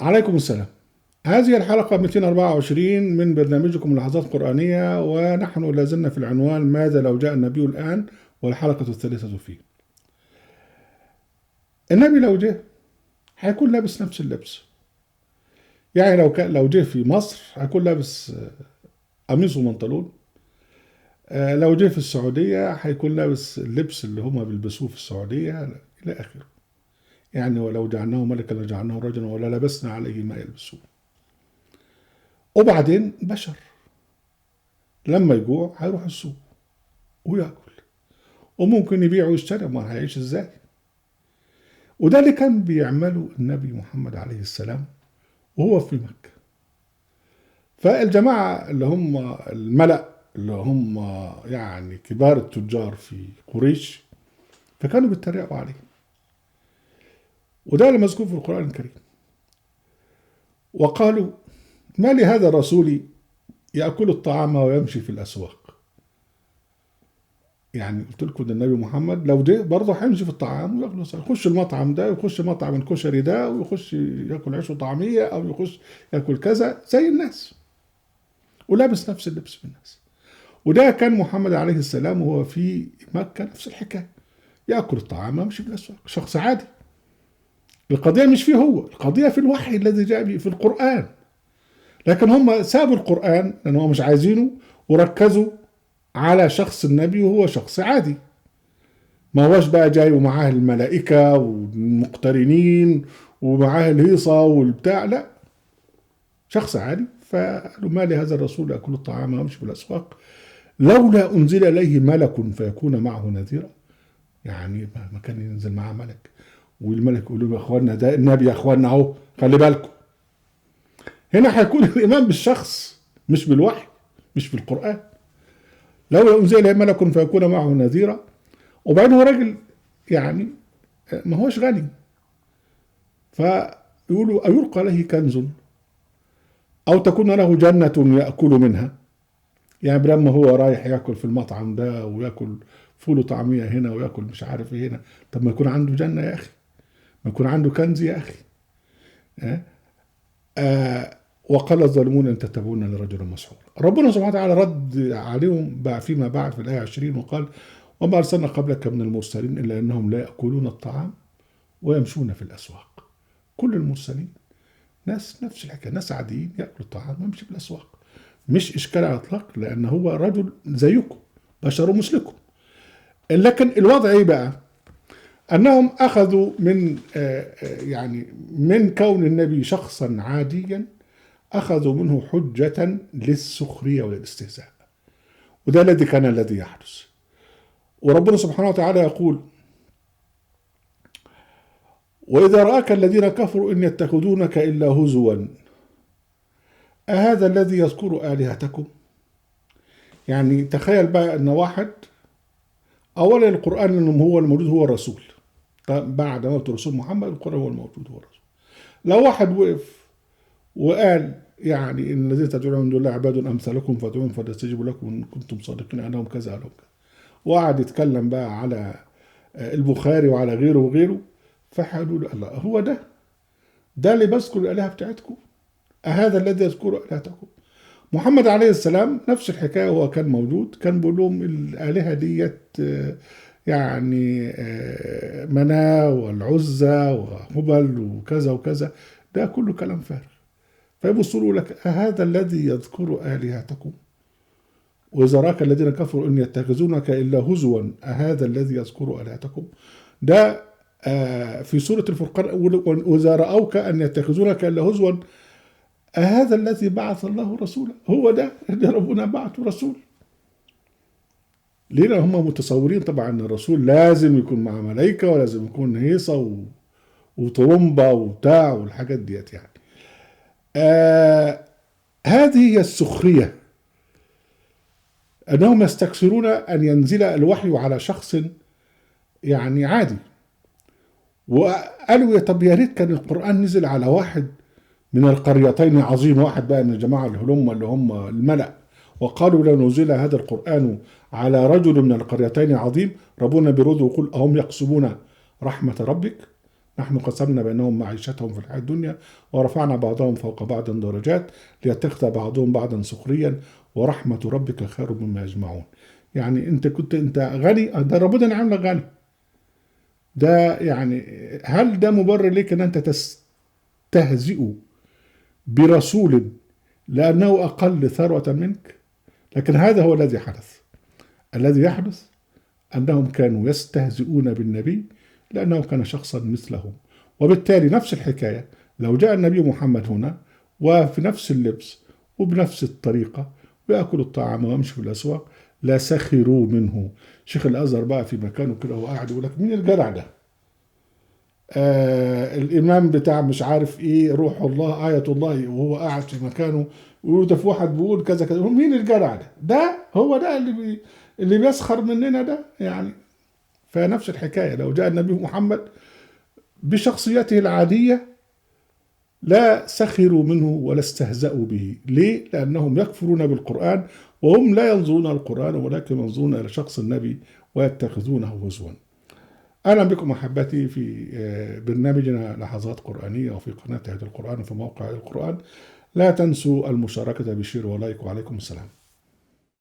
عليكم السلام. هذه الحلقة 224 من برنامجكم لحظات قرآنية، ونحن لازلنا في العنوان ماذا لو جاء النبي الآن، والحلقة الثالثة فيه. النبي لو جه هيكون لابس نفس اللبس، يعني لو جه في مصر هيكون لابس قميص ومنطلون. لو جه في السعودية هيكون لابس اللبس اللي هما بيلبسوه في السعودية إلى آخره. يعني ولو جعلناه ملكا لجعلناه رجلا ولا لبسنا عليه ما يلبسون. وبعدين بشر لما يجوع هيروح السوق وياكل، وممكن يبيع ويشتري، ما هيعيش ازاي؟ وده اللي كان بيعمله النبي محمد عليه السلام وهو في مكة. فالجماعة اللي هم الملأ، اللي هم يعني كبار التجار في قريش، فكانوا بيتريقوا عليه. وده اللي مذكور في القرآن الكريم. وقالوا: ما لهذا الرسول يأكل الطعام ويمشي في الأسواق. يعني قلت لكم ده النبي محمد لو جه برضه هيمشي في الطعام وياكل، يخش المطعم ده ويخش مطعم الكشري ده ويخش ياكل عيش وطعميه، او يخش ياكل كذا زي الناس، ولابس نفس اللبس بالناس. وده كان محمد عليه السلام وهو في مكه نفس الحكايه، ياكل الطعام ويمشي في الاسواق، شخص عادي. القضيه مش فيه هو، القضيه في الوحي الذي جاء به في القران. لكن هم سابوا القران لانهم مش عايزينه، وركزوا على شخص النبي وهو شخص عادي. ما هوش بقى جاي ومعاه الملائكة والمقترنين ومعاه الهيصة والبتاع، لا، شخص عادي. فقالوا: ما لهذا الرسول يأكل الطعام ويمشي في الأسواق لولا أنزل إليه ملك فيكون معه نذيرا. يعني ما كان ينزل معاه ملك، والملك يقول لهم: يا اخوانا ده النبي، يا اخوانا اهو خلي بالكم. هنا هيكون الإيمان بالشخص مش بالوحي، مش في القرآن. لولا أنزل إليه ملك فيكون معه نذيرا. وبعدين هو راجل يعني ما هوش غني، فيقولوا: أيلقى له كنز أو تكون له جنة يأكل منها. يعني لما هو رايح يأكل في المطعم ده ويأكل فول وطعمية هنا ويأكل مش عارف ايه هنا، طب ما يكون عنده جنة يا أخي، ما يكون عنده كنز يا أخي. آه. وقال الظالمون إن تتبعون لرجل مسحور. ربنا سبحانه وتعالى رد عليهم بقى فيما بعد في الآية 20 وقال: وما أرسلنا قبلك من المرسلين إلا أنهم لا يأكلون الطعام ويمشون في الأسواق. كل المرسلين ناس نفس الحكايه، ناس عاديين ياكلوا الطعام ويمشي في الاسواق، مش اشكال على الاطلاق، لان هو رجل زيكم، بشر مثلكم. لكن الوضع ايه بقى؟ انهم اخذوا من يعني من كون النبي شخصا عاديا، اخذوا منه حجه للسخريه وللاستهزاء. وده الذي يحدث. وربنا سبحانه وتعالى يقول: واذا راك الذين كفروا ان يتخذونك الا هزوا أهذا الذي يذكر آلهتكم. يعني تخيل بقى ان واحد، اولا القرآن انه هو الموجود هو الرسول، طب بعد موت الرسول محمد القرآن هو الموجود هو الرسول. لو واحد وقف وقال يعني ان الذين تدعون من دون الله عباد امثالكم فادعوهم فليستجيبوا لكم ان كنتم صادقين انهم كذا انهم كذا، وقعد يتكلم بقى على البخاري وعلى غيره وغيره، فحلوا له: الله، هو ده اللي بذكر الالهه بتاعتكم؟ أهذا الذي يذكر آلهتكم؟ محمد عليه السلام نفس الحكاية، هو كان موجود، كان بيقول لهم الآلهة ديت يعني مناة والعزى وهبل وكذا وكذا، ده كله كلام فارغ. فيبصوا لك: أهذا الذي يذكر آلهتكم؟ وإذا راك الذين كفروا إن يتخذونك إلا هزوا أهذا الذي يذكر آلهتكم. ده في سورة الفرقان: وإذا رأوك أن يتخذونك إلا هزوا أهذا الذي بعث الله رسولا. هو ده اللي ربنا بعثه رسول. ليه؟ هم متصورين طبعا ان الرسول لازم يكون مع ملائكه، ولازم يكون هيصه وطرمبه وبتاع والحاجات ديت يعني. هذه هي السخريه، انهم يستكثرون ان ينزل الوحي على شخص يعني عادي. وقالوا: طب يا ريت كان القران نزل على واحد من القريتين عظيم، واحد بقى من الجماعة اللي هم الملأ. وقالوا: لو نزل هذا القرآن على رجل من القريتين عظيم. ربنا بيرد ويقول: أهم يقسمون رحمة ربك؟ نحن قسمنا بينهم معيشتهم في الحياة الدنيا ورفعنا بعضهم فوق بعض درجات ليتخذ بعضهم بعضا سخريا ورحمة ربك خير مما يجمعون. يعني انت غني، ده ربنا نعم لك غني. ده يعني هل ده مبرر ليك ان انت تستهزئ برسول لانه اقل ثروة منك؟ لكن هذا هو الذي حدث. الذي يحدث انهم كانوا يستهزئون بالنبي لانه كان شخصا مثلهم. وبالتالي نفس الحكاية لو جاء النبي محمد هنا وفي نفس اللبس وبنفس الطريقة ويأكل الطعام ويمشي في الأسواق لا سخروا منه. شيخ الأزهر بقى في مكانه كده وهو قاعد يقول لك مين الجدع ده؟ الإمام بتاع مش عارف إيه روح الله آية الله وهو قاعد في مكانه ويقول ده في واحد بيقول كذا كذا. مين الجدع ده؟ ده هو ده اللي بيسخر مننا ده يعني. فنفس الحكاية لو جاء النبي محمد بشخصيته العادية لا سخروا منه ولا استهزأوا به. ليه؟ لأنهم يكفرون بالقرآن وهم لا ينظرون القرآن ولكن ينظرون إلى شخص النبي ويتخذونه هزوا. أهلا بكم أحبتي في برنامجنا لحظات قرآنية وفي قناة هذا القرآن وفي موقع القرآن. لا تنسوا المشاركة بشير ولايك وعليكم السلام.